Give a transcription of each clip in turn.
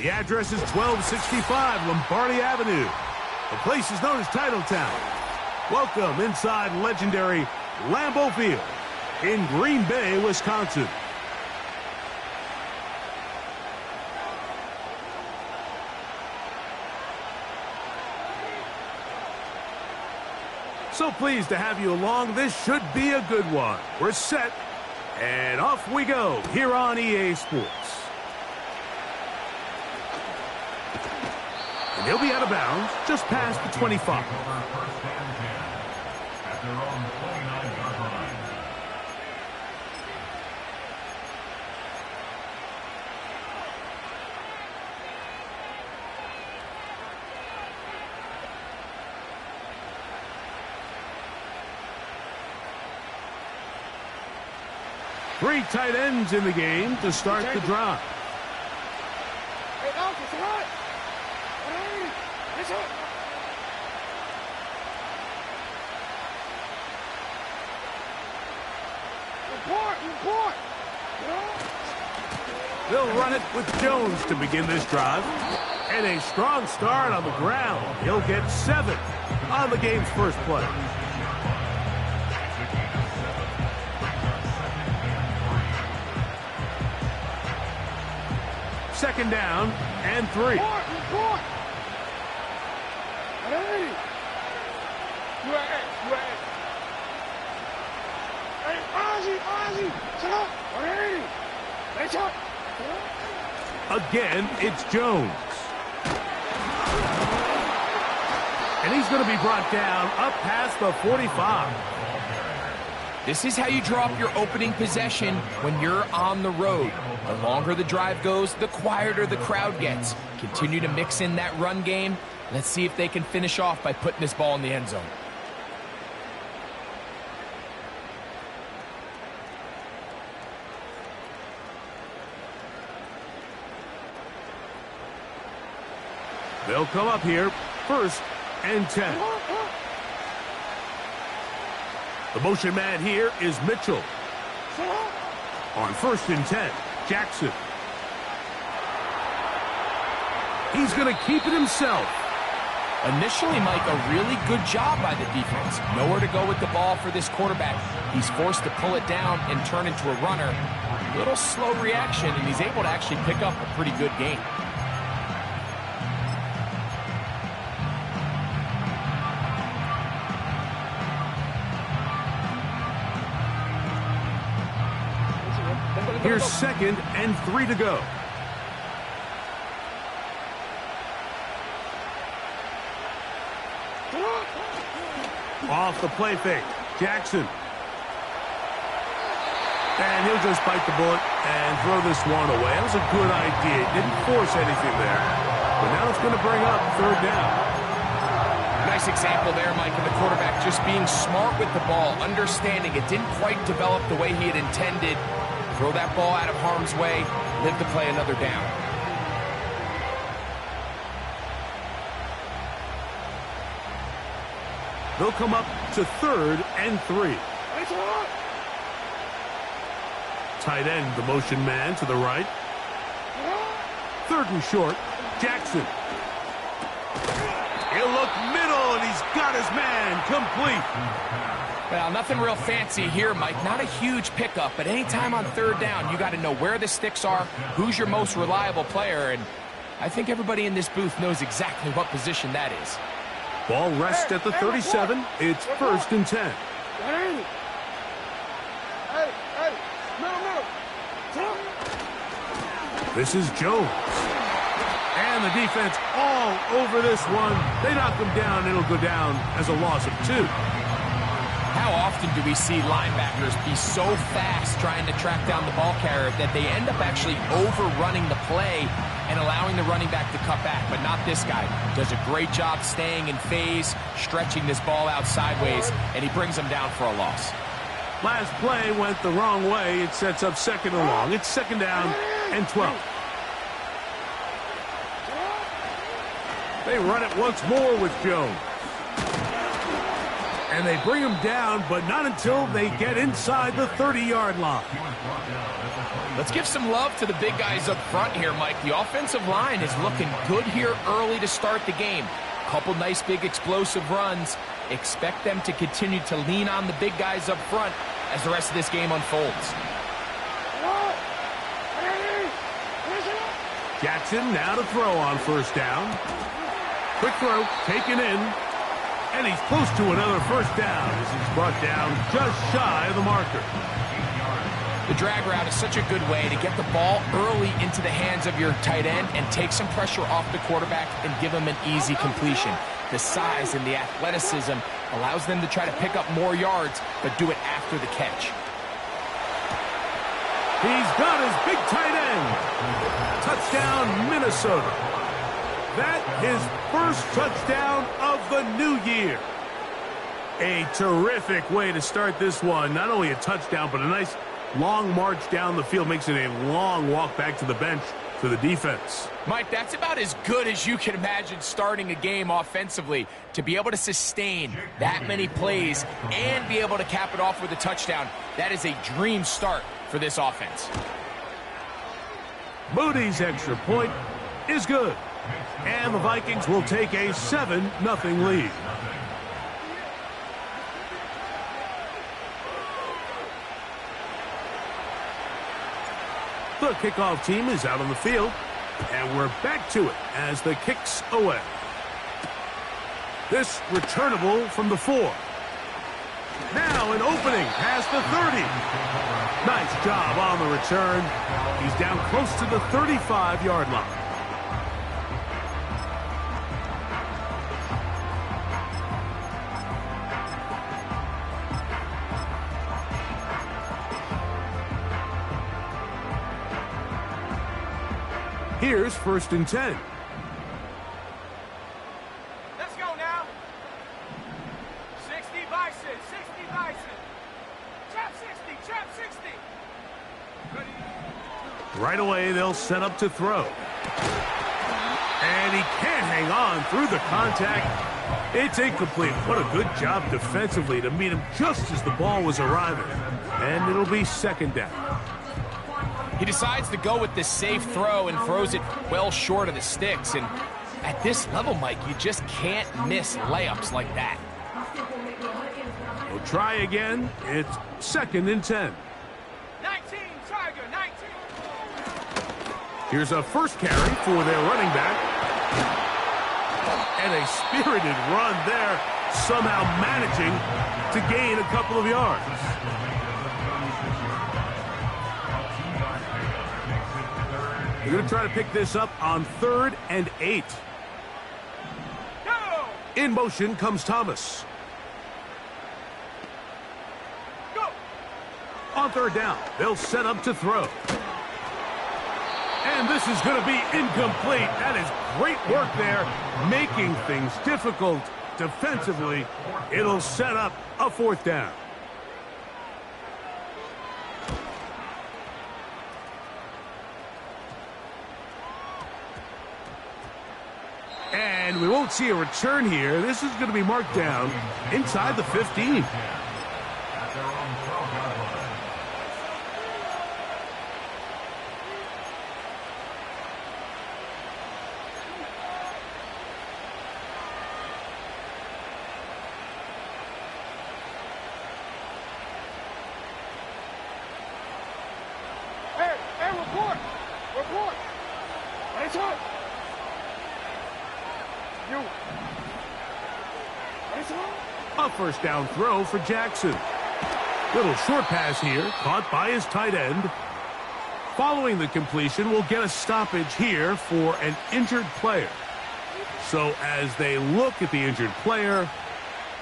The address is 1265 Lombardi Avenue. The place is known as Titletown. Welcome inside legendary Lambeau Field in Green Bay, Wisconsin. So pleased to have you along. This should be a good one. We're set, and off we go here on EA Sports. And he'll be out of bounds just past the 25. Three tight ends in the game to start the drive. They'll run it with Jones to begin this drive. And a strong start on the ground. He'll get 7 on the game's first play. Second down and 3. Again, it's Jones. And he's going to be brought down up past the 45. This is how you draw up your opening possession when you're on the road. The longer the drive goes, the quieter the crowd gets. Continue to mix in that run game. Let's see if they can finish off by putting this ball in the end zone. They'll come up here, 1st and 10. The motion man here is Mitchell. On 1st and 10, Jackson. He's going to keep it himself. Initially, Mike, a really good job by the defense. Nowhere to go with the ball for this quarterback. He's forced to pull it down and turn into a runner. Little slow reaction, and he's able to actually pick up a pretty good game. Here's 2nd and 3 to go. Off the play fake, Jackson. And he'll just bite the bullet and throw this one away. That was a good idea. Didn't force anything there. But now it's going to bring up 3rd down. Nice example there, Mike, of the quarterback just being smart with the ball, understanding it didn't quite develop the way he had intended. Throw that ball out of harm's way, live to play another down. They'll come up to 3rd and 3. Tight end, the motion man to the right. 3rd and short, Jackson. He'll look middle, and he's got his man complete. Well, nothing real fancy here, Mike. Not a huge pickup, but anytime on 3rd down, you got to know where the sticks are, who's your most reliable player, and I think everybody in this booth knows exactly what position that is. Ball rests at the 37. It's 1st and 10. This is Jones. And the defense all over this one. They knock him down. It'll go down as a loss of 2. How often do we see linebackers be so fast trying to track down the ball carrier that they end up actually overrunning the play and allowing the running back to cut back? But not this guy. Does a great job staying in phase, stretching this ball out sideways, and he brings them down for a loss. Last play went the wrong way. It sets up 2nd and long. It's 2nd down and 12. They run it once more with Jones. And they bring him down, but not until they get inside the 30-yard line. Let's give some love to the big guys up front here, Mike. The offensive line is looking good here early to start the game. Couple nice big explosive runs. Expect them to continue to lean on the big guys up front as the rest of this game unfolds. Jackson now to throw on first down. Quick throw, taken in. And he's close to another first down as he's brought down just shy of the marker. The drag route is such a good way to get the ball early into the hands of your tight end and take some pressure off the quarterback and give him an easy completion. The size and the athleticism allows them to try to pick up more yards, but do it after the catch. He's got his big tight end. Touchdown, Minnesota. That his first touchdown of the new year. A terrific way to start this one. Not only a touchdown, but a nice long march down the field. Makes it a long walk back to the bench for the defense. Mike, that's about as good as you can imagine starting a game offensively. To be able to sustain that many plays and be able to cap it off with a touchdown, that is a dream start for this offense. Moody's extra point is good. And the Vikings will take a 7-0 lead. The kickoff team is out on the field, and we're back to it as the kick's away. This returnable from the 4. Now an opening past the 30. Nice job on the return. He's down close to the 35-yard line. Here's 1st and 10. Let's go now. 60 Bison, 60 Bison. Trap 60, trap 60. Ready? Right away, they'll set up to throw. And he can't hang on through the contact. It's incomplete. What a good job defensively to meet him just as the ball was arriving. And it'll be 2nd down. He decides to go with this safe throw and throws it well short of the sticks. And at this level, Mike, you just can't miss layups like that. We'll try again. It's 2nd and 10. 19, Tiger, 19. Here's a first carry for their running back. And a spirited run there, somehow managing to gain a couple of yards. They're going to try to pick this up on 3rd and 8. Go! In motion comes Thomas. Go! On 3rd down, they'll set up to throw. And this is going to be incomplete. That is great work there, making things difficult defensively. It'll set up a 4th down. And we won't see a return here. This is going to be marked down inside the 15. Hey, report! Report! What is it? You. A 1st down throw for Jackson. Little short pass here, caught by his tight end. Following the completion, we'll get a stoppage here for an injured player. So as they look at the injured player,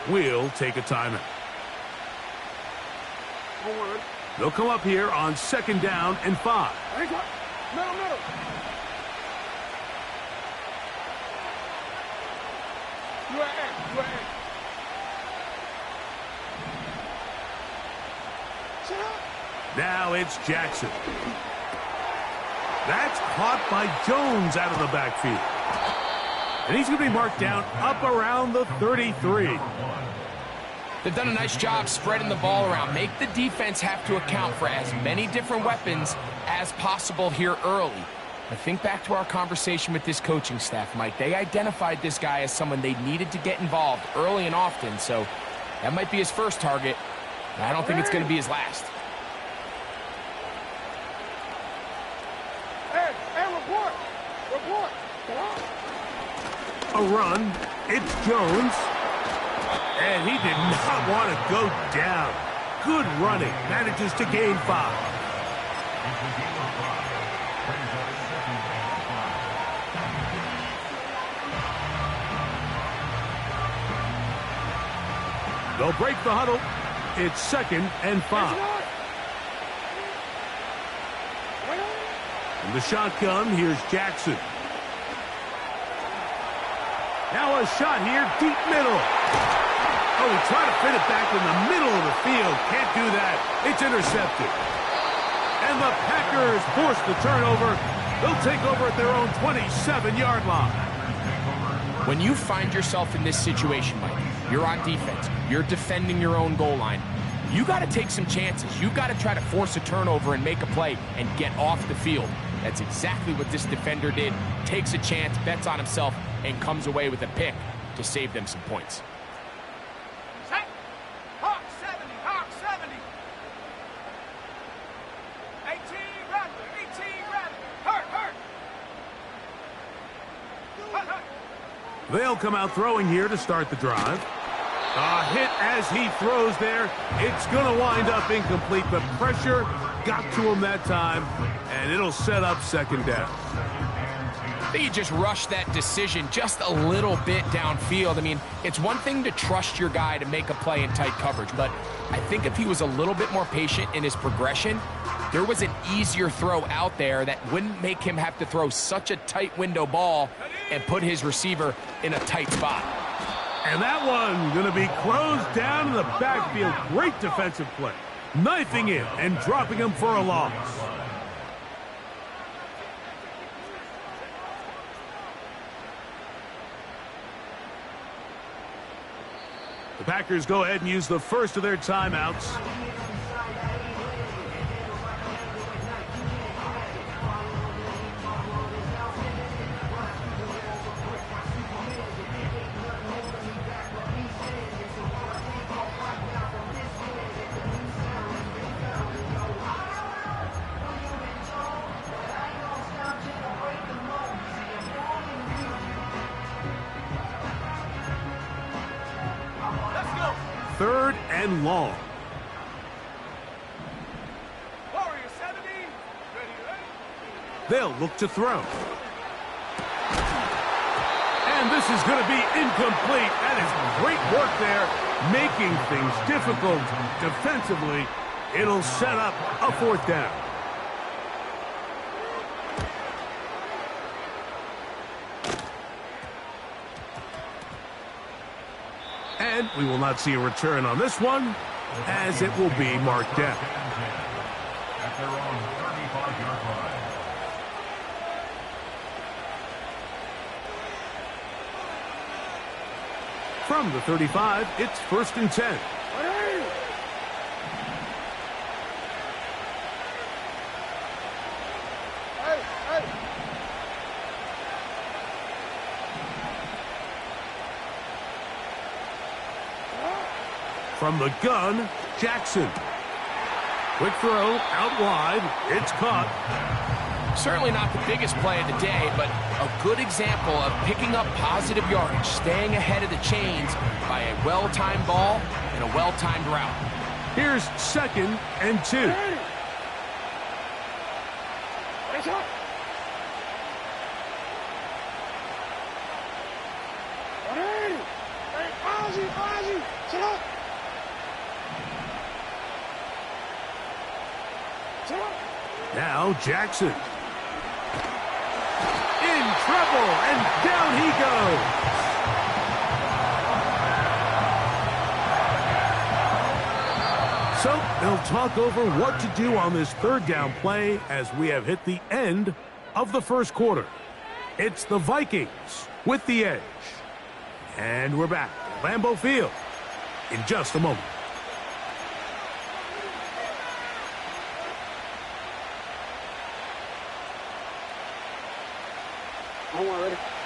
we'll take a timeout. They'll come up here on 2nd down and 5. Middle. You are in. Now it's Jackson. That's caught by Jones out of the backfield. And he's going to be marked down up around the 33. They've done a nice job spreading the ball around. Make the defense have to account for as many different weapons as possible here early. I think back to our conversation with this coaching staff, Mike. They identified this guy as someone they needed to get involved early and often, so that might be his first target. I don't think it's going to be his last. Hey, report! Report! A run. It's Jones. And he did not want to go down. Good running. Manages to gain 5. They'll break the huddle. It's 2nd and 5. In the shotgun, here's Jackson. Now a shot here, deep middle. Oh, he tried to fit it back in the middle of the field. Can't do that. It's intercepted. And the Packers force the turnover. They'll take over at their own 27-yard line. When you find yourself in this situation, Mike, you're on defense, you're defending your own goal line, you got to take some chances. You got to try to force a turnover and make a play and get off the field. That's exactly what this defender did. Takes a chance, bets on himself, and comes away with a pick to save them some points. Set! Hawk 70, Hawk 70. 18 Radley, 18 Radley. Hurt! Hurt! They'll come out throwing here to start the drive. A hit as he throws there. It's going to wind up incomplete. The pressure got to him that time, and it'll set up 2nd down. I think he just rushed that decision just a little bit downfield. I mean, it's one thing to trust your guy to make a play in tight coverage, but I think if he was a little bit more patient in his progression, there was an easier throw out there that wouldn't make him have to throw such a tight window ball and put his receiver in a tight spot. And that one going to be closed down in the backfield. Great defensive play. Knifing in and dropping him for a loss. The Packers go ahead and use the first of their timeouts. Third and long. Warrior 70. Ready. They'll look to throw. And this is going to be incomplete. That is great work there, making things difficult defensively. It'll set up a 4th down. And we will not see a return on this one, as it will be marked down. At their own 35-yard line. From the 35, it's 1st and 10. From the gun, Jackson. Quick throw, out wide. It's caught. Certainly not the biggest play of the day, but a good example of picking up positive yardage, staying ahead of the chains by a well-timed ball and a well-timed route. Here's 2nd and 2. Now Jackson. In trouble, and down he goes. So they'll talk over what to do on this 3rd down play as we have hit the end of the 1st quarter. It's the Vikings with the edge. And we're back at Lambeau Field. in just a moment.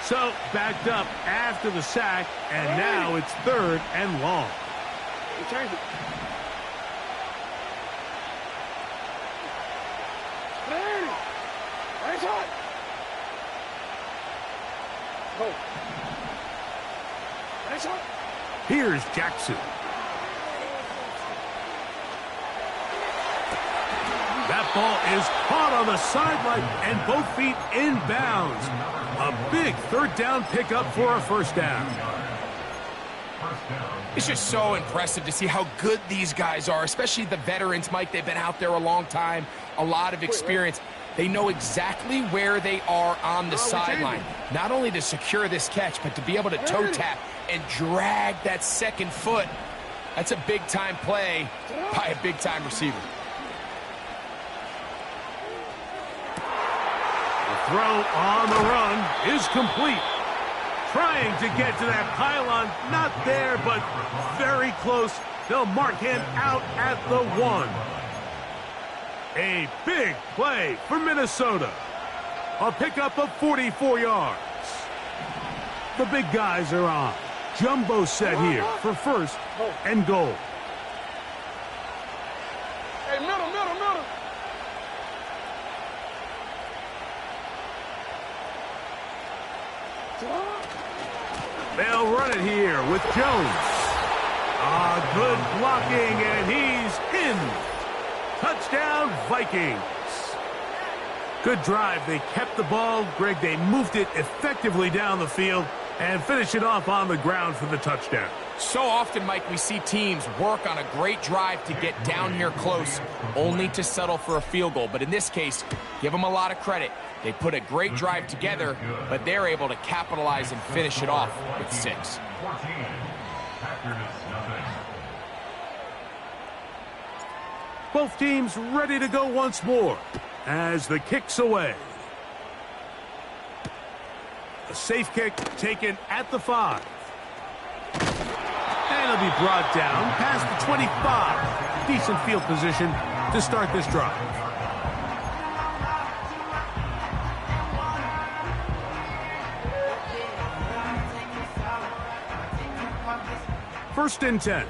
So, backed up after the sack, and now it's 3rd and long. Here's Jackson. That ball is caught on the sideline and both feet inbounds. A big 3rd down pickup for a 1st down. It's just so impressive to see how good these guys are, especially the veterans, Mike. They've been out there a long time, a lot of experience. They know exactly where they are on the sideline, not only to secure this catch, but to be able to toe tap and drag that 2nd foot. That's a big-time play by a big-time receiver. Throw on the run is complete. Trying to get to that pylon. Not there, but very close. They'll mark him out at the 1. A big play for Minnesota. A pickup of 44 yards. The big guys are on. Jumbo set here for 1st and goal. Hey, middle. They'll run it here with Jones. Good blocking, and he's in. Touchdown, Vikings. Good drive. They kept the ball. Greg, they moved it effectively down the field and finish it off on the ground for the touchdown. So often, Mike, we see teams work on a great drive to get down here close, only to settle for a field goal. But in this case, give them a lot of credit. They put a great drive together, but they're able to capitalize and finish it off with 6. Both teams ready to go once more as the kick's away. A safe kick taken at the 5. And it'll be brought down past the 25. Decent field position to start this drive. First and 10.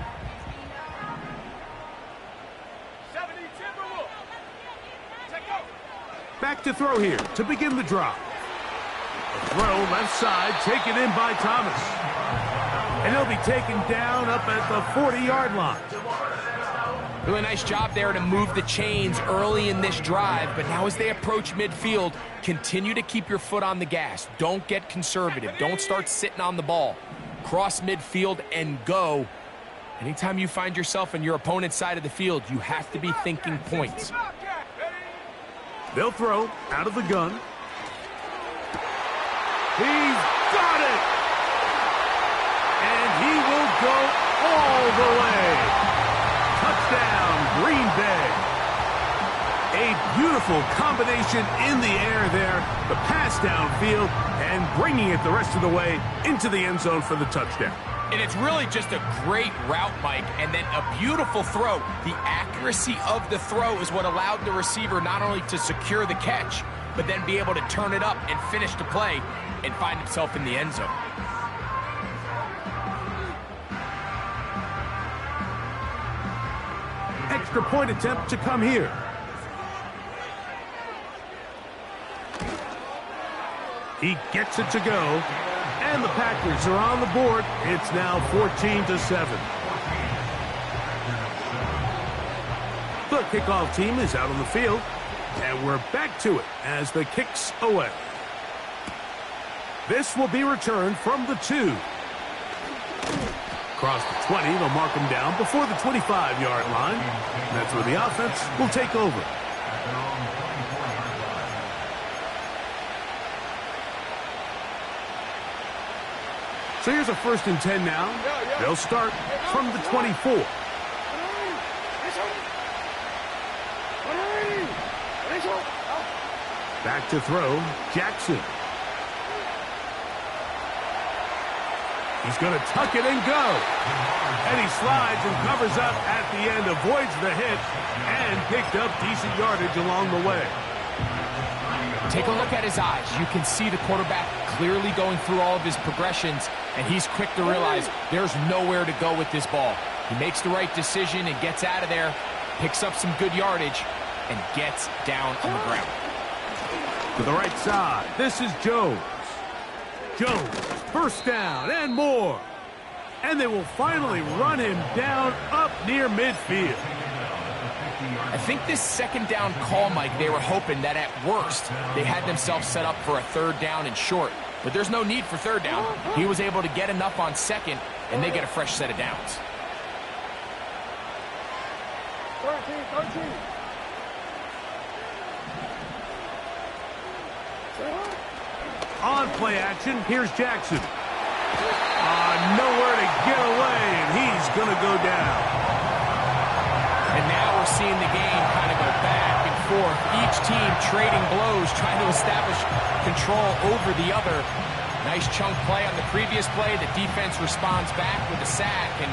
70 Timberwolves. Take over. Back to throw here to begin the drive. A throw left side taken in by Thomas. And he'll be taken down up at the 40-yard line. Really nice job there to move the chains early in this drive, but now as they approach midfield, continue to keep your foot on the gas. Don't get conservative. Don't start sitting on the ball. Cross midfield and go. Anytime you find yourself on your opponent's side of the field, you have to be thinking points. They'll throw out of the gun. He's got it! And he will go all the way. Touchdown, Green Bay. A beautiful combination in the air there. The pass downfield and bringing it the rest of the way into the end zone for the touchdown. And it's really just a great route, Mike, and then a beautiful throw. The accuracy of the throw is what allowed the receiver not only to secure the catch, but then be able to turn it up and finish the play and find himself in the end zone. Extra point attempt to come here. He gets it to go, and the Packers are on the board. It's now 14-7. The kickoff team is out on the field, and we're back to it as the kick's away. This will be returned from the 2. Across the 20, they'll mark him down before the 25-yard line. That's where the offense will take over. So here's a 1st and 10 now. They'll start from the 24. Back to throw, Jackson. He's going to tuck it and go. And he slides and covers up at the end, avoids the hit, and picked up decent yardage along the way. Take a look at his eyes. You can see the quarterback clearly going through all of his progressions, and he's quick to realize there's nowhere to go with this ball. He makes the right decision and gets out of there, picks up some good yardage, and gets down on the ground. To the right side, this is Jones. Jones, first down and more. And they will finally run him down up near midfield. I think this second down call, Mike, they were hoping that at worst they had themselves set up for a third down and short. But there's no need for third down. He was able to get enough on second, and they get a fresh set of downs. 13. On play action, here's Jackson. Nowhere to get away, and he's going to go down. And now we're seeing the game kind of go back and forth. Each team trading blows, trying to establish control over the other. Nice chunk play on the previous play. The defense responds back with a sack, and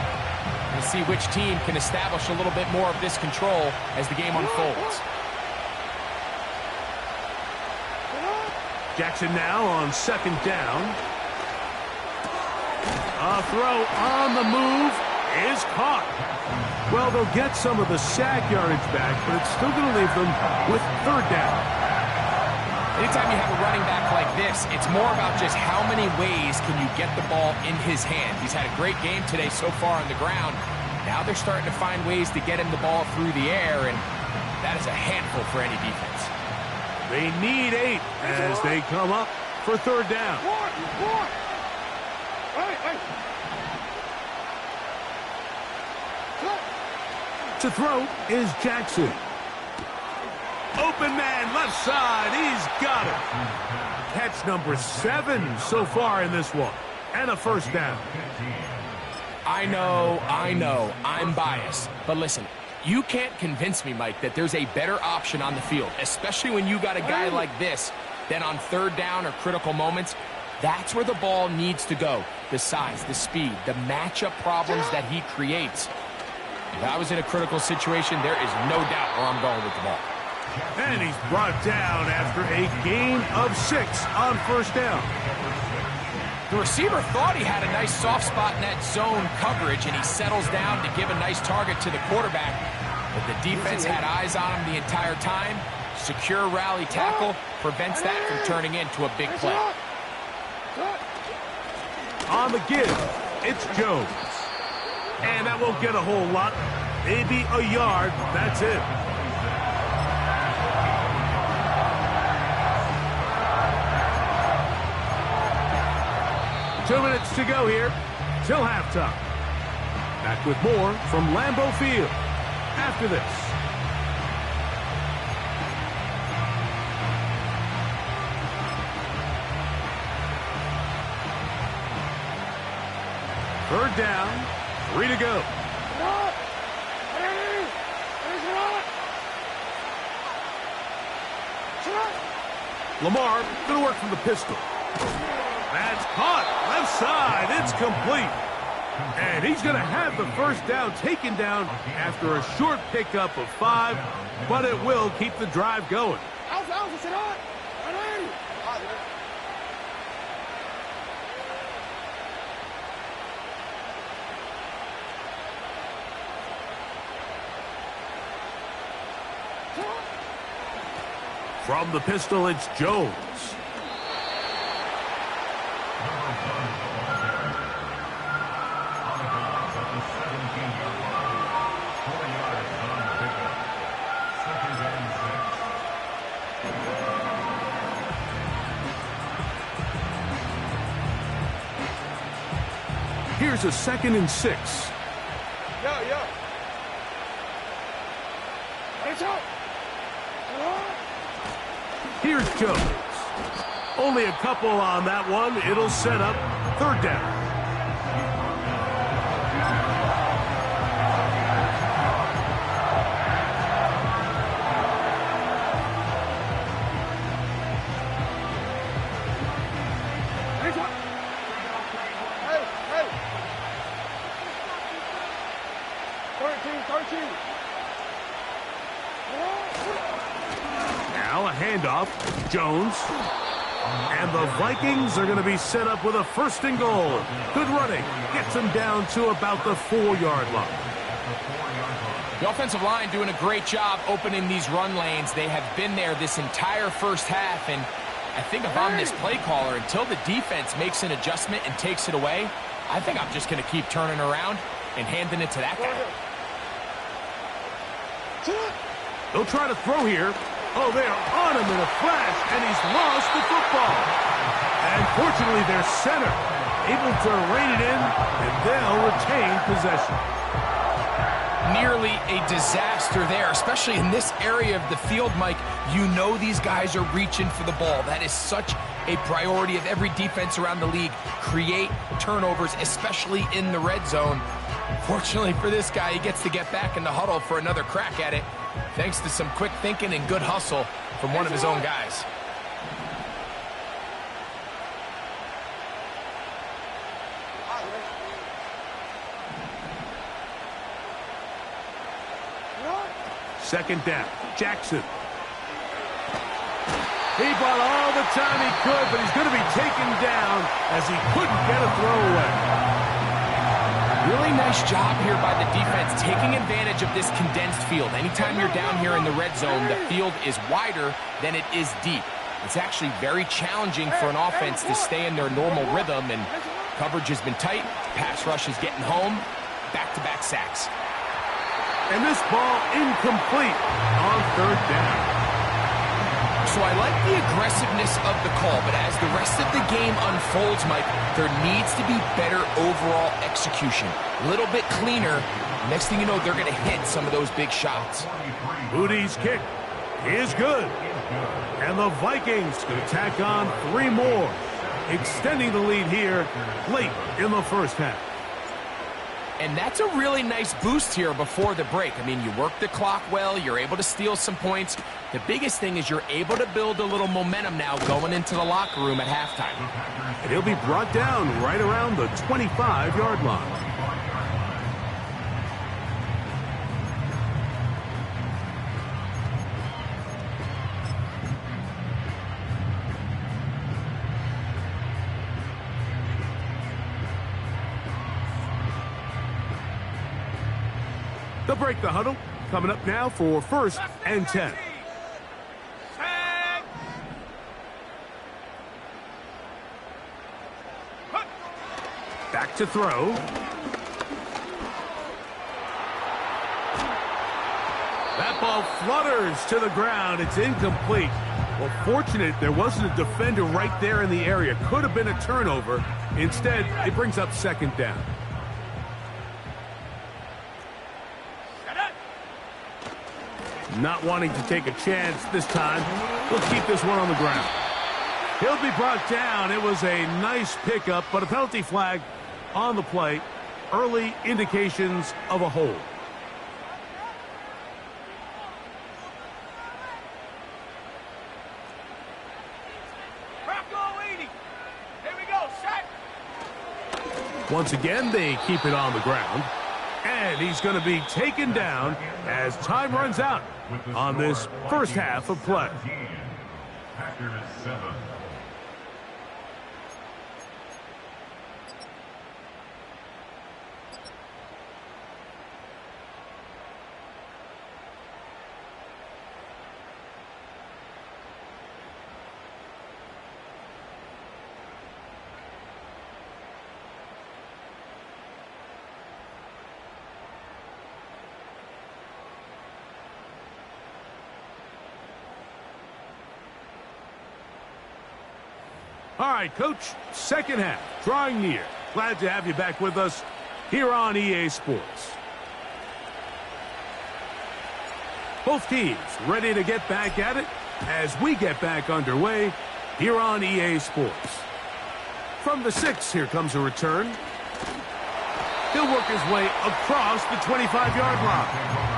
we'll see which team can establish a little bit more of this control as the game unfolds. Jackson now on second down. A throw on the move is caught. Well, they'll get some of the sack yardage back, but it's still going to leave them with third down. Anytime you have a running back like this, it's more about just how many ways can you get the ball in his hand. He's had a great game today so far on the ground. Now they're starting to find ways to get him the ball through the air, and that is a handful for any defense. They need 8 as they come up for third down. To throw is Jackson. Open man, left side. He's got it. Catch number 7 so far in this one. And a first down. I know, I'm biased. But listen, you can't convince me, Mike, that there's a better option on the field, especially when you got a guy like this, than on third down or critical moments. That's where the ball needs to go. The size, the speed, the matchup problems that he creates. If I was in a critical situation, there is no doubt where I'm going with the ball. And he's brought down after a gain of 6 on first down. The receiver thought he had a nice soft spot in that zone coverage, and he settles down to give a nice target to the quarterback. But the defense had eyes on him the entire time. Secure rally tackle prevents that from turning into a big play. On the give, it's Jones. And that won't get a whole lot. Maybe a yard. That's it. Two minutes to go here till halftime. Back with more from Lambeau Field after this. Third down, 3 to go. Lamar going to work from the pistol. That's caught. Left side. It's complete. And he's going to have the first down taken down after a short pickup of 5, but it will keep the drive going. From the pistol, it's Jones. Here's a 2nd and 6. Here's Jones. Only a couple on that one. It'll set up third down. Now a handoff. Jones. And the Vikings are going to be set up with a 1st and goal. Good running. Gets them down to about the 4-yard line. The offensive line doing a great job opening these run lanes. They have been there this entire first half, and I think if I'm this play caller, until the defense makes an adjustment and takes it away, I think I'm just going to keep turning around and handing it to that guy. They'll try to throw here. Oh, they are on him in a flash, and he's lost the football. And fortunately, their center able to rein it in, and they'll retain possession. Nearly a disaster there, especially in this area of the field, Mike. You know these guys are reaching for the ball. That is such a priority of every defense around the league. Create turnovers, especially in the red zone. Fortunately for this guy, he gets to get back in the huddle for another crack at it, thanks to some quick thinking and good hustle from one of his own guys. Second down. Jackson. He bought all the time he could, but he's going to be taken down as he couldn't get a throwaway. Really nice job here by the defense, taking advantage of this condensed field. Anytime you're down here in the red zone, the field is wider than it is deep. It's actually very challenging for an offense to stay in their normal rhythm, and coverage has been tight. Pass rush is getting home. Back-to-back sacks. And this ball incomplete on 3rd down. So I like the aggressiveness of the call, but as the rest of the game unfolds, Mike, there needs to be better overall execution. A little bit cleaner. Next thing you know, they're going to hit some of those big shots. Moody's kick is good. And the Vikings going to tack on 3 more, extending the lead here late in the first half. And that's a really nice boost here before the break. I mean, you work the clock well, you're able to steal some points. The biggest thing is you're able to build a little momentum now going into the locker room at halftime. And he'll be brought down right around the 25-yard line. They'll break the huddle. Coming up now for 1st and 10. Back to throw. That ball flutters to the ground. It's incomplete. Well, fortunate there wasn't a defender right there in the area. Could have been a turnover. Instead, it brings up 2nd down. Not wanting to take a chance this time. We'll keep this one on the ground. He'll be brought down. It was a nice pickup, but a penalty flag on the play. Early indications of a hold. Here we go, set. Once again, they keep it on the ground. And he's going to be taken down as time runs out on this first half of play. Packers 7. All right, Coach, second half, drawing near. Glad to have you back with us here on EA Sports. Both teams ready to get back at it as we get back underway here on EA Sports. From the 6, here comes a return. He'll work his way across the 25-yard line.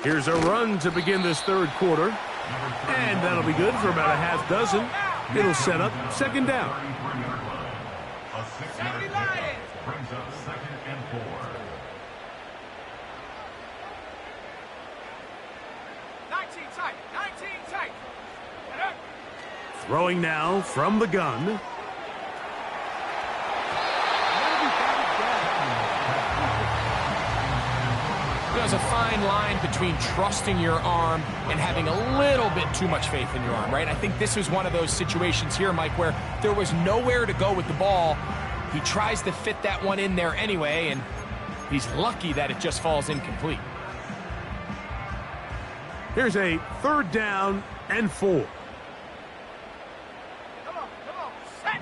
Here's a run to begin this third quarter. And that'll be good for about a half dozen. It'll set up second down. A 6-yard pickup brings up 2nd and 4. Throwing now from the gun. There's a fine line between trusting your arm and having a little bit too much faith in your arm, right? I think this was one of those situations here, Mike, where there was nowhere to go with the ball. He tries to fit that one in there anyway, and he's lucky that it just falls incomplete. Here's a 3rd down and 4. Come on, set.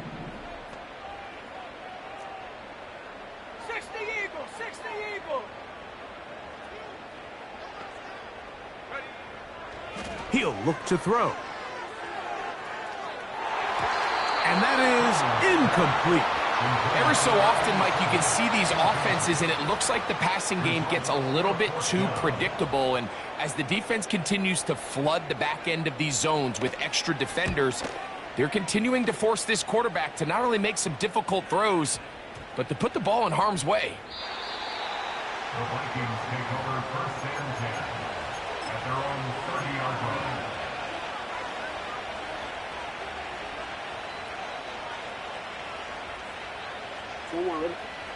60 Eagles, 60 Eagles. He'll look to throw. And that is incomplete. Ever so often, Mike, you can see these offenses, and it looks like the passing game gets a little bit too predictable. And as the defense continues to flood the back end of these zones with extra defenders, they're continuing to force this quarterback to not only make some difficult throws, but to put the ball in harm's way. The Vikings take over 1st and 10 at their own 30-yard line.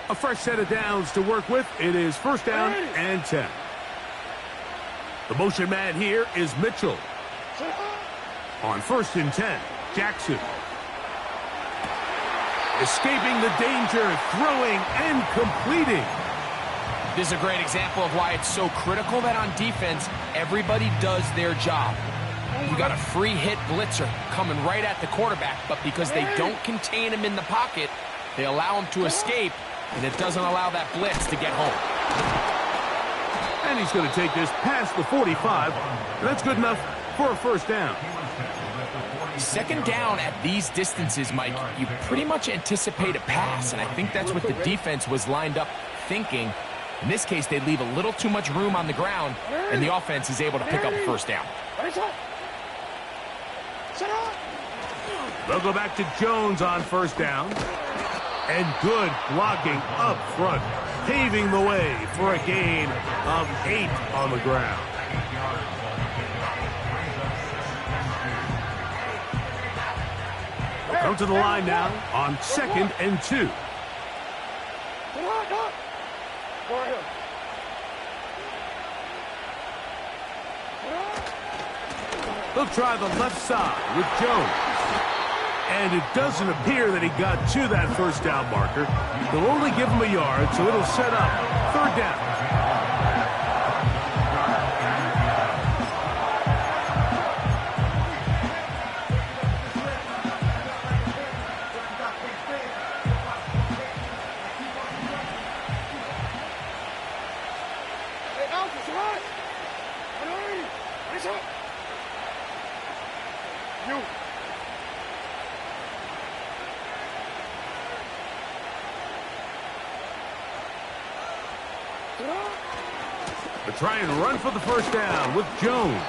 A fresh set of downs to work with. It is 1st down and 10. The motion man here is Mitchell. On 1st and 10, Jackson. Escaping the danger, throwing and completing. This is a great example of why it's so critical that on defense, everybody does their job. You got a free hit blitzer coming right at the quarterback, but because they don't contain him in the pocket, they allow him to escape, and it doesn't allow that blitz to get home. And he's going to take this past the 45, and that's good enough for a 1st down. 2nd down at these distances, Mike, you pretty much anticipate a pass, and I think that's what the defense was lined up thinking. In this case, they leave a little too much room on the ground, and the offense is able to pick up a 1st down. They'll go back to Jones on 1st down. And good blocking up front, paving the way for a gain of 8 on the ground. They'll come to the line now on 2nd and 2. They'll try the left side with Jones. And it doesn't appear that he got to that 1st down marker. They'll only give him a yard, so it'll set up 3rd down. They try and run for the 1st down with Jones.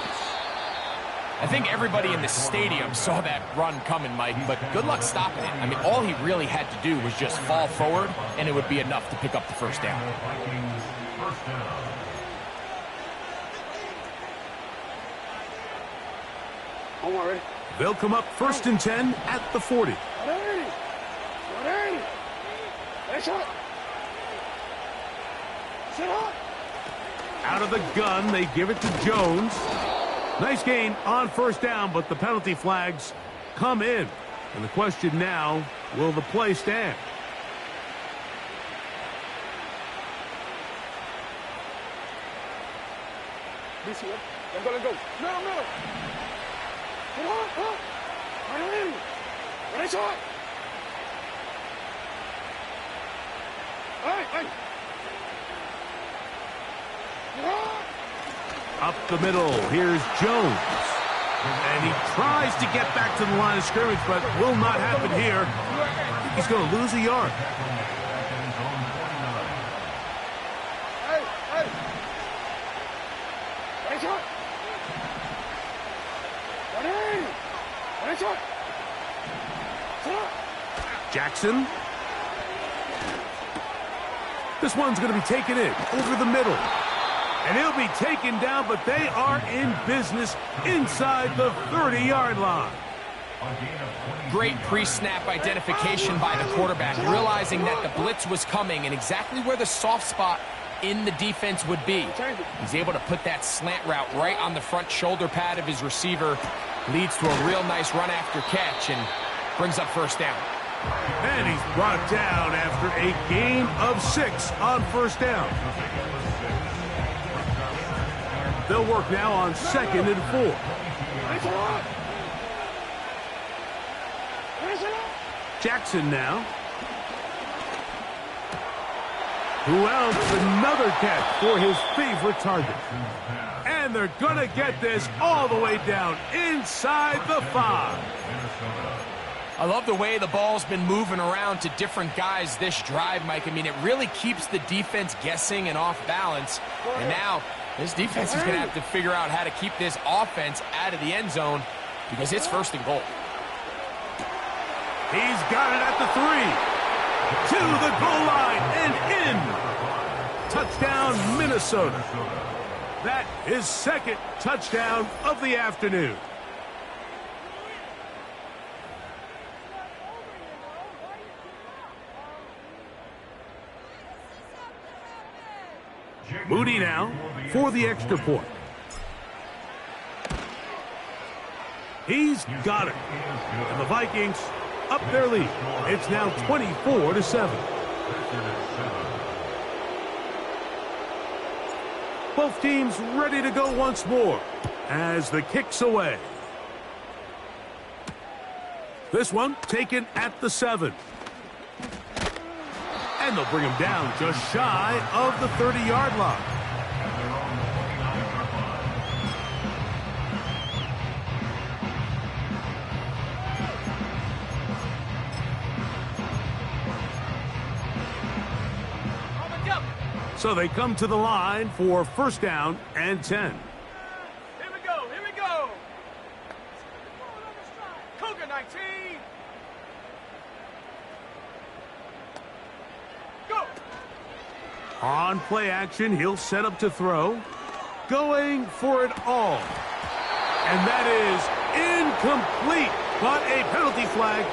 I think everybody in the stadium saw that run coming, Mike, but good luck stopping it. I mean, all he really had to do was just fall forward, and it would be enough to pick up the 1st down. They'll come up 1st and 10 at the 40. Out of the gun, they give it to Jones. Nice gain on 1st down, but the penalty flags come in. And the question now, will the play stand? Let's go. No. Come on. What is it? Hey. Up the middle, here's Jones. And he tries to get back to the line of scrimmage, but will not happen here. He's going to lose a yard. Hey. Jackson. This one's going to be taken in over the middle. And he'll be taken down, but they are in business inside the 30-yard line. Great pre-snap identification by the quarterback, realizing that the blitz was coming and exactly where the soft spot in the defense would be. He's able to put that slant route right on the front shoulder pad of his receiver. Leads to a real nice run after catch and brings up first down. And he's brought down after a gain of 6 on first down. They'll work now on 2nd and 4. Jackson now. Who else? Another catch for his favorite target. And they're going to get this all the way down inside the 5. I love the way the ball's been moving around to different guys this drive, Mike. I mean, it really keeps the defense guessing and off balance. And now this defense is going to have to figure out how to keep this offense out of the end zone because it's 1st and goal. He's got it at the 3. To the goal line and in. Touchdown, Minnesota. That is 2nd touchdown of the afternoon. Moody now for the extra point. He's got it. And the Vikings up their lead. It's now 24-7. Both teams ready to go once more as the kick's away. This one taken at the 7. And they'll bring him down just shy of the 30-yard line. So they come to the line for 1st down and 10. Here we go, here we go. Cougar 19. Go. On play action, he'll set up to throw. Going for it all. And that is incomplete. But a penalty flag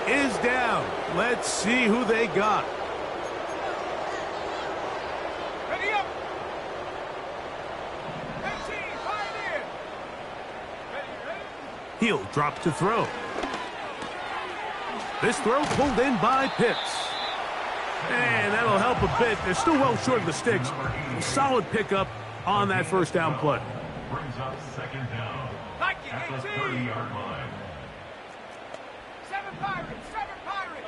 is down. Let's see who they got. Ready up. 18, pioneer. Ready. He'll drop to throw. This throw pulled in by Pitts. And that'll help a bit. They're still well short of the sticks. A solid pickup on that 1st down play. Brings up 2nd down. Like it, At the 18. 30-yard line. 7 Pirates, 7 Pirates.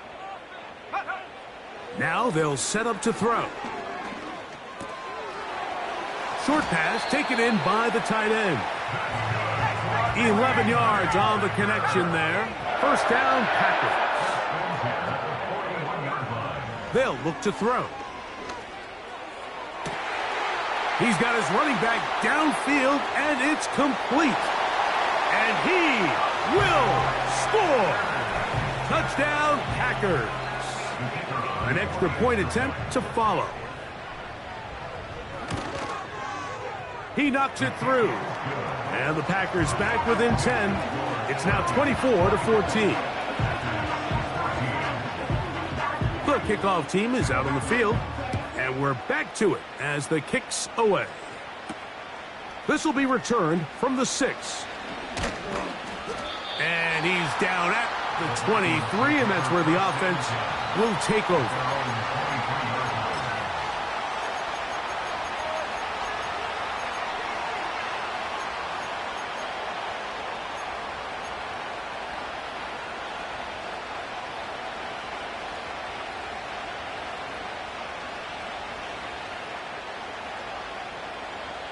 Now they'll set up to throw. Short pass taken in by the tight end. 11 yards on the connection there. 1st down, Packers. They'll look to throw. He's got his running back downfield, and it's complete. And he will score. Touchdown, Packers. An extra point attempt to follow. He knocks it through. And the Packers back within 10. It's now 24-14. The kickoff team is out on the field, and we're back to it as the kick's away. This will be returned from the 6. And he's down at the 23, and that's where the offense will take over.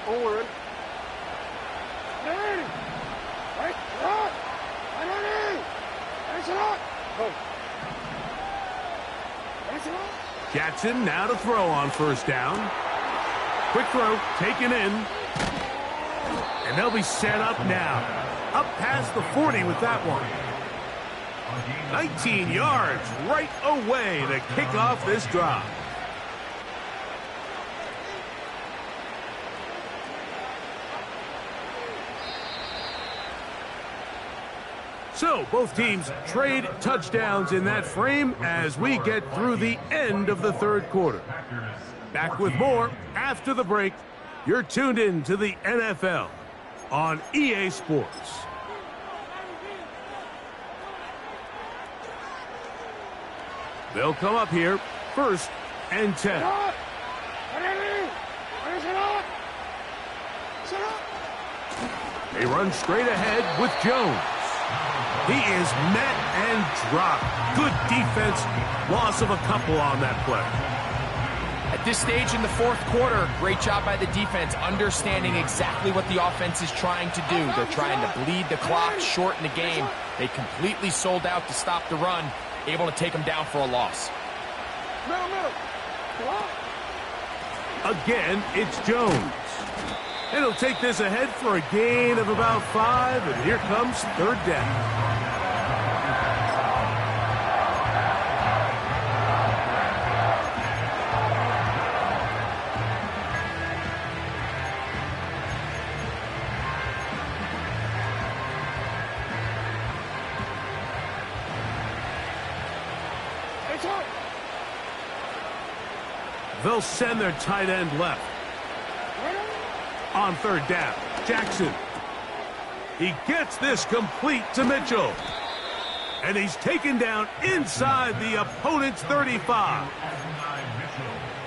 Forward. Ready. Right. Shot. Ready. That's it. Go. That's it. Jackson now to throw on 1st down. Quick throw taken in. And they'll be set up now. Up past the 40 with that one. 19 yards right away to kick off this drive. So, both teams trade touchdowns in that frame as we get through the end of the third quarter. Back with more after the break. You're tuned in to the NFL on EA Sports. They'll come up here, 1st and 10. They run straight ahead with Jones. He is met and dropped. Good defense. Loss of a couple on that play. At this stage in the fourth quarter, great job by the defense, understanding exactly what the offense is trying to do. They're trying to bleed the clock, shorten the game. They completely sold out to stop the run, able to take them down for a loss. Again, it's Jones. And he'll take this ahead for a gain of about 5, and here comes 3rd down. They'll send their tight end left. On 3rd down, Jackson. He gets this complete to Mitchell. And he's taken down inside the opponent's 35.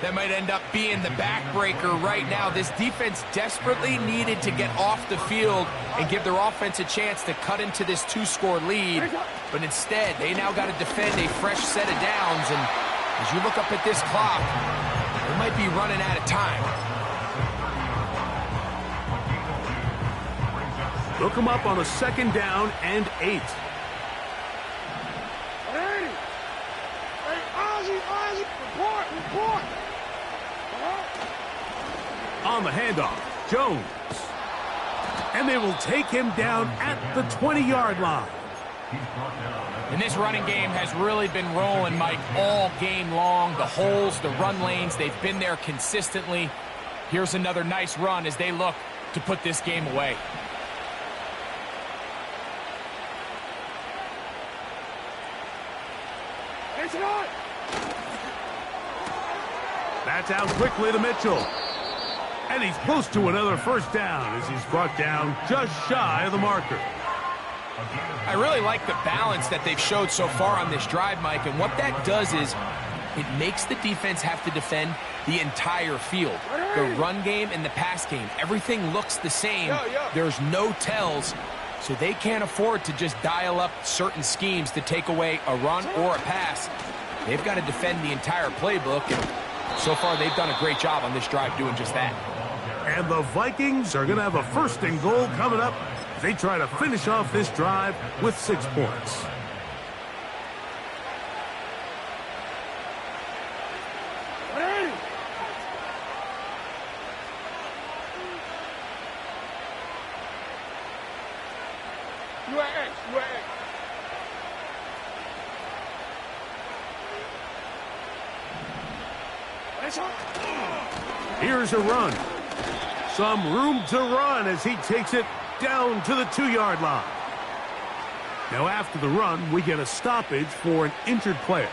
That might end up being the backbreaker right now. This defense desperately needed to get off the field and give their offense a chance to cut into this 2-score lead. But instead, they now got to defend a fresh set of downs. And as you look up at this clock, they might be running out of time. Look him up on a 2nd down and 8. On the handoff, Jones. And they will take him down at the 20-yard line. And this running game has really been rolling, Mike, all game long. The holes, the run lanes, they've been there consistently. Here's another nice run as they look to put this game away. That's out quickly to Mitchell. And he's close to another 1st down as he's brought down just shy of the marker. I really like the balance that they've showed so far on this drive, Mike, and what that does is it makes the defense have to defend the entire field. The run game and the pass game, everything looks the same. There's no tells, so they can't afford to just dial up certain schemes to take away a run or a pass. They've got to defend the entire playbook, and so far they've done a great job on this drive doing just that. And the Vikings are going to have a 1st and goal coming up. They try to finish off this drive with 6 points. Here's a run. Some room to run as he takes it down to the 2-yard line. Now after the run, we get a stoppage for an injured player.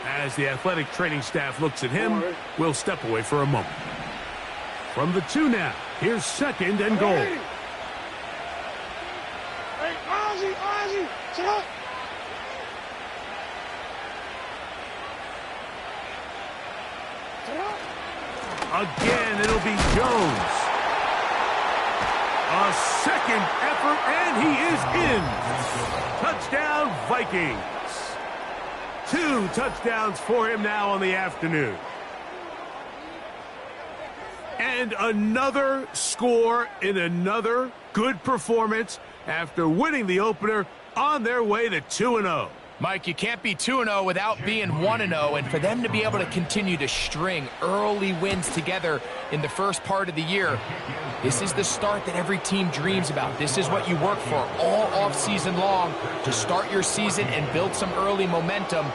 As the athletic training staff looks at him, we'll step away for a moment. From the 2 now, here's 2nd and goal. Hey, Ozzie, sit up. Again, it'll be Jones. A 2nd effort, and he is in. Touchdown, Vikings. 2 touchdowns for him now on the afternoon. And another score in another good performance after winning the opener on their way to 2-0. Mike, you can't be 2-0 without being 1-0, and for them to be able to continue to string early wins together in the first part of the year, This is the start that every team dreams about. This is what you work for all offseason long to start your season and build some early momentum.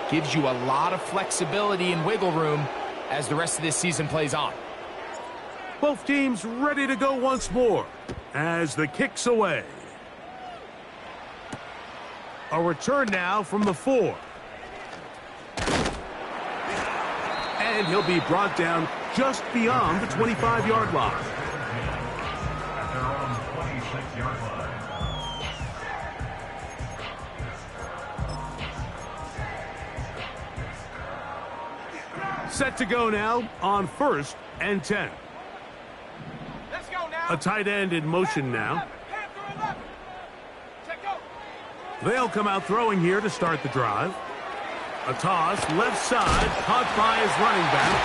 Gives you a lot of flexibility and wiggle room as the rest of this season plays on. Both teams ready to go once more as the kick's away. A return now from the 4. And he'll be brought down just beyond the 25-yard line. At their own 26-yard line. Set to go now on 1st and 10. Let's go now. A tight end in motion now. Panther 11. Check go. They'll come out throwing here to start the drive. A toss, left side, caught by his running back.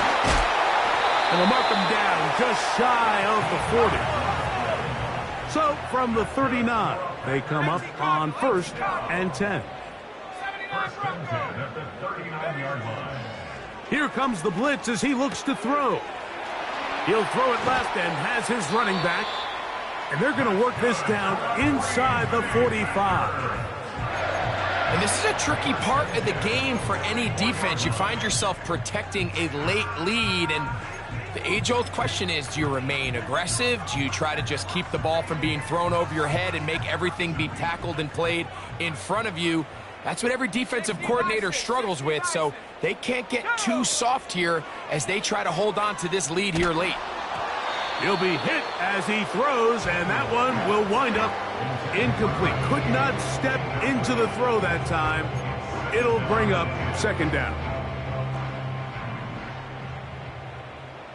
And they'll mark him down just shy of the 40. So from the 39, they come up on 1st and 10. 79 First and 10 at the 39-yard line. Here comes the blitz as he looks to throw. He'll throw it left and has his running back. And they're going to work this down inside the 45. And this is a tricky part of the game for any defense. You find yourself protecting a late lead, and the age-old question is, do you remain aggressive? Do you try to just keep the ball from being thrown over your head and make everything be tackled and played in front of you? That's what every defensive coordinator struggles with, so they can't get too soft here as they try to hold on to this lead here late. He'll be hit as he throws, and that one will wind up incomplete. Could not step into the throw that time. It'll bring up 2nd down.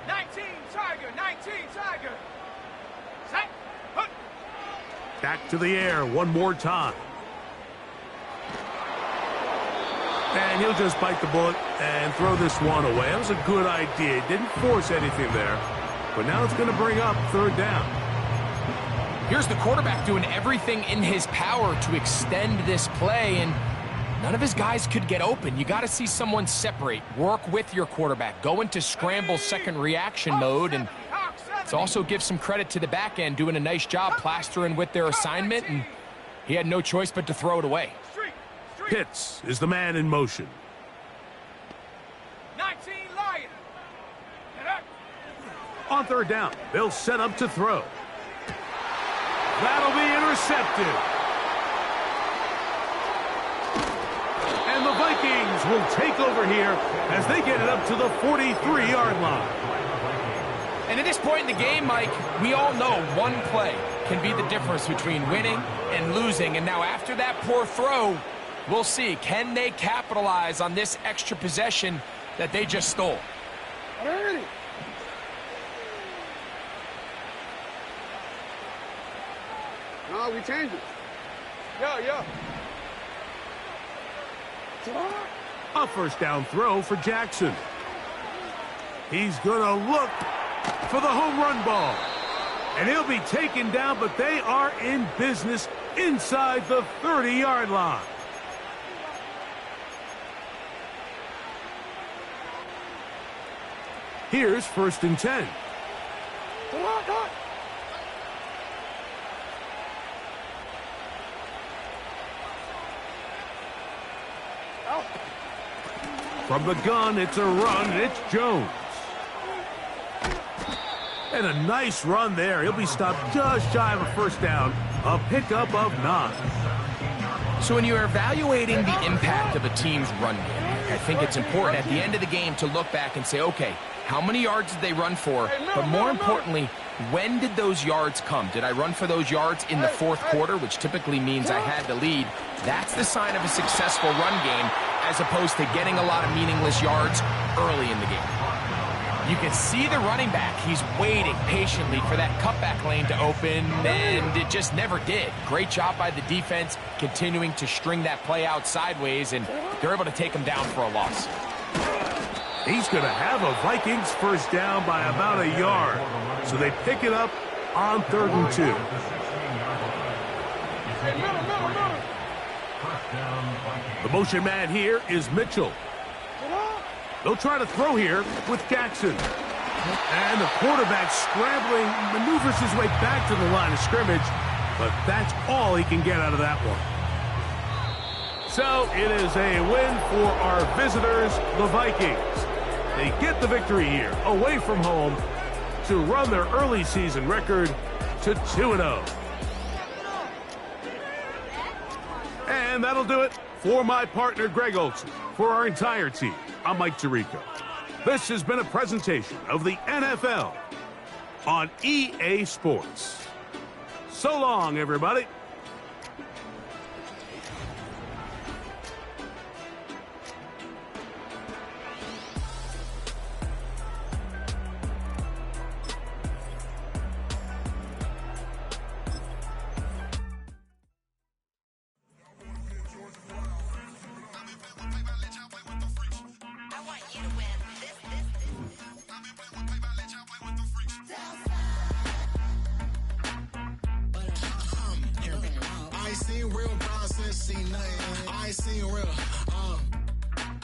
19 Tiger, 19 Tiger. Set. Put. Back to the air one more time. And he'll just bite the bullet and throw this one away. That was a good idea. Didn't force anything there. But now it's going to bring up 3rd down. Here's the quarterback doing everything in his power to extend this play, and none of his guys could get open. You got to see someone separate, work with your quarterback, go into scramble second reaction mode, and it also gives some credit to the back end doing a nice job plastering with their assignment, and he had no choice but to throw it away. Pitts is the man in motion. 19 Lion. On 3rd down, they'll set up to throw. That'll be intercepted. And the Vikings will take over here as they get it up to the 43-yard line. And at this point in the game, Mike, we all know one play can be the difference between winning and losing. And now after that poor throw, we'll see. Can they capitalize on this extra possession that they just stole? Ready. No, we changed it. Yeah. A 1st down throw for Jackson. He's going to look for the home run ball. And he'll be taken down, but they are in business inside the 30-yard line. Here's 1st and 10. From the gun, it's a run, and it's Jones. And a nice run there. He'll be stopped just shy of a 1st down. A pickup of 9. So when you're evaluating the impact of a team's run game, I think it's important at the end of the game to look back and say, okay, how many yards did they run for? But more importantly, when did those yards come? Did I run for those yards in the 4th quarter, which typically means I had the lead? That's the sign of a successful run game, as opposed to getting a lot of meaningless yards early in the game. You can see the running back. He's waiting patiently for that cutback lane to open, and it just never did. Great job by the defense, continuing to string that play out sideways, and they're able to take him down for a loss. He's going to have a Vikings 1st down by about a yard. So they pick it up on 3rd and 2. The motion man here is Mitchell. They'll try to throw here with Jackson. And the quarterback scrambling, maneuvers his way back to the line of scrimmage, but that's all he can get out of that one. So it is a win for our visitors, the Vikings. They get the victory here, away from home, to run their early season record to 2-0. And that'll do it for my partner, Greg Olson. For our entire team, I'm Mike Tirico. This has been a presentation of the NFL on EA Sports. So long, everybody.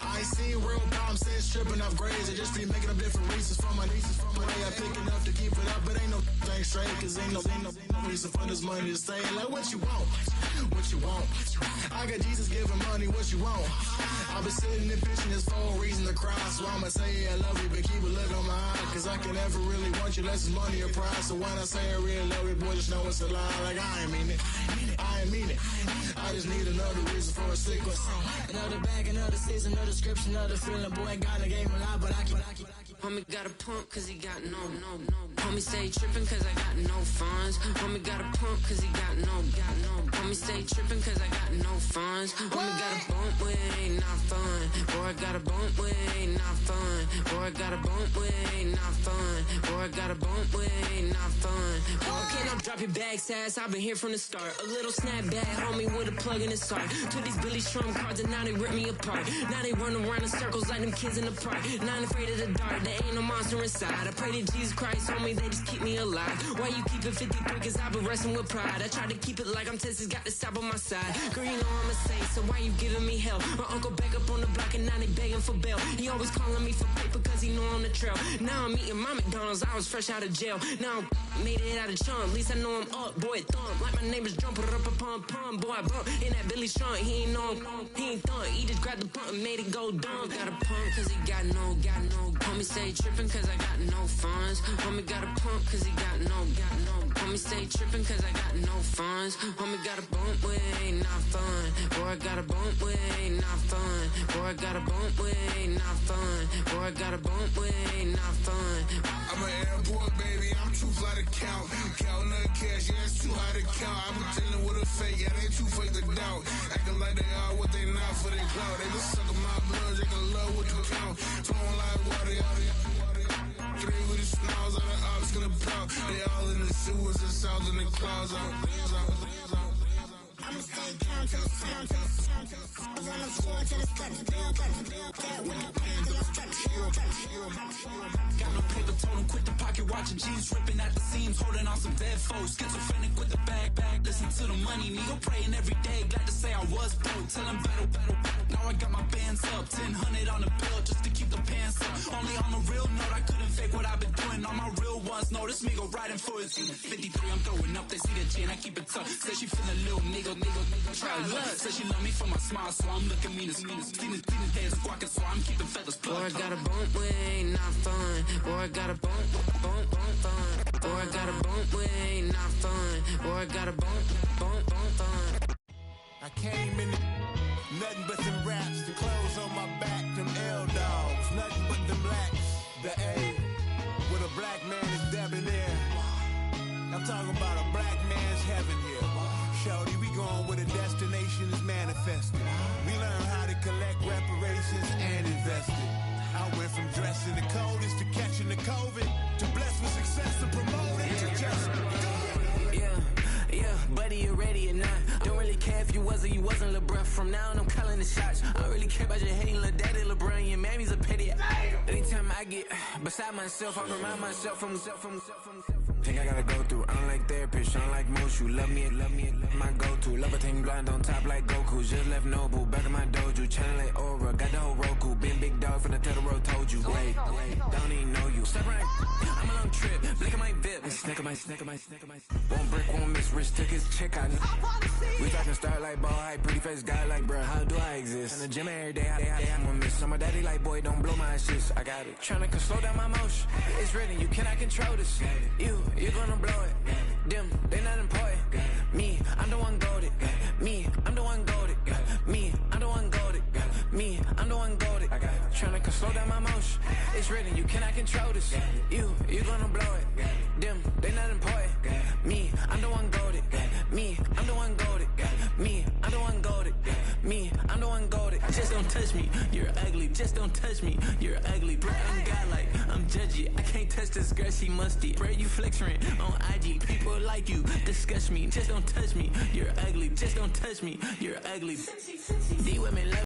I ain't seen real problems since tripping off grades. I just be making up different reasons for my nieces. From my way I pick enough to keep it up, but ain't no thing straight. Cause ain't no reason for this money to stay. Like what you want, what you want. I got Jesus giving money, what you want. I've been sitting and pitching this for a reason to cry. So I'ma say I love you, but keep a look on my eye. Cause I can never really want you unless it's money or pride. So when I say I really love you, boy, just know it's a lie. Like I ain't mean it, I ain't mean it. I just need another reason for a sequence. Another bag, another season, another description, another feeling. Boy, got a game a lot, but I keep. Homie got a pump cause he got no. Homie stay trippin' cause I got no funds. Homie got a pump cause he got no. Homie stay trippin' cause I got no funds. Homie got a bump with it ain't not fun. Boy, I got a bump with it ain't not fun. Boy, I got a bump with it ain't not fun. Boy, I got a bump with it ain't not fun. Boy, can I drop your bag, sass? I've been here from the start. A little snapback, homie, with a plug in his heart. Took these Billy Strum cards and now they rip me apart. Now they run around in circles like them kids in the park. Not afraid of the dark, there ain't no monster inside. I pray to Jesus Christ, homie, they just keep me alive. Why you keep it 53? Cause I've been wrestling with pride. I try to keep it like I'm Texas, got the stop on my side. Girl, you know I'm a saint, so why you giving me hell? My uncle back up on the block and now they begging for bail. He always calling me for paper cause he know I'm the trail. Now I'm eating my McDonald's, I was fresh out of jail. Now I made it out of chum, at least I know I'm up. Boy, thump, like my neighbor's drum, put it up a pum. Boy, I bump in that Billy Strong, he ain't know he ain't thump. He just grabbed the pump and made it go dumb. Got a pump cause he got no. Homie stay trippin' cause I got no funds. Homie got a pump cause he got no. Homie stay trippin' cause I got no funds. Homie got a bump with it ain't not fun. Boy, I got a bump with it ain't not fun. Boy, I got a bump with it ain't not fun. Boy, I got a bump with it ain't not fun. I'm an airport baby, I'm too fly to count. Counting the cash, yeah, it's too high to count. I'm dealing with a fake, yeah, they too fake to doubt. Acting like they are what they not for their clout. They just suckin' my blood, they can love what you count. Flowing like water, three with the smiles on the ops gonna pout. They all in the sewers, the south in the clouds out. I'ma stay down to the sound, to the sound, to the sound. On the floor to the steps, build, get with the pen to the steps. Got no paper, told him quit the pocket, watching jeans ripping at the seams, holding on some dead foes. Schizophrenic with the bag, listen to the money, nigga praying every day. Glad to say I was broke, tell him battle. Now I got my bands up, 1000 on the bill just to keep the pants up. Only on the real note, I couldn't fake what I've been doing. All my real ones know this nigga riding for his 53, I'm throwing up, they see the G and I keep it tough. Say she feeling little nigga, try luck. Say she love me for my smile, so I'm looking mean as Seen his days squawking, so I'm keeping feathers plucked. Boy, I got a bump with it ain't not fun. Boy, I got a bump fun. Boy, I got a bump with it ain't not fun. Boy, I got a bump fun. I came in nothing but them raps, the clothes on my back, them L-dogs, nothing but them blacks, the A, with a black man is debonair. I'm talking about a black man's heaven here. Shorty, we going where the destination is manifested. We learn how to collect reparations and invest it. I went from dressing the coldest to catching the COVID, to blessed with success to promoting to just do it. Yeah, buddy, you ready or not? Don't really care if you was or you wasn't, lil' bruh. From now on, I'm calling the shots. I don't really care about your hating, lil' daddy, LeBron. Your mammy's a pity. Anytime I get beside myself, I remind myself from Think I gotta go through. I don't like therapist, I don't like most. You love me, my go-to. Love a team blind on top like Goku. Just left Nobu, back in my dojo. Channel like Aura, got the whole Roku. Been big dog from the Tether Road, told you. Wait, don't even know you. Step right. trip. Blink of my VIP. Snicker my. One brick, one miss. Rich took his chick. I we talking start like ball hype. Pretty face guy like, bruh, how do I exist? In the gym every day, I'm gonna miss. So my daddy like, boy, don't blow my assist. I got it. Tryna slow down my motion. It's written, you cannot control this. You gonna blow it. Them, they not important. Me, I'm the one goated. Me, I'm the one goated. Me, I'm the one goated. Me, I'm the one goated. I got it. Tryna slow down my motion. It's written, you cannot control this. You gonna blow it. Them, they not important. Me, I'm the one goated. Me, I'm the one goated. Me, I'm the one goated. Me, I'm the one goated. Just don't touch me, you're ugly. Just don't touch me, you're ugly. Bro, I'm godlike, I'm judgy. I can't touch this girl, she musty. Bro, you flexing on IG. People like you disgust me. Just don't touch me, you're ugly. Just don't touch me, you're ugly. These women love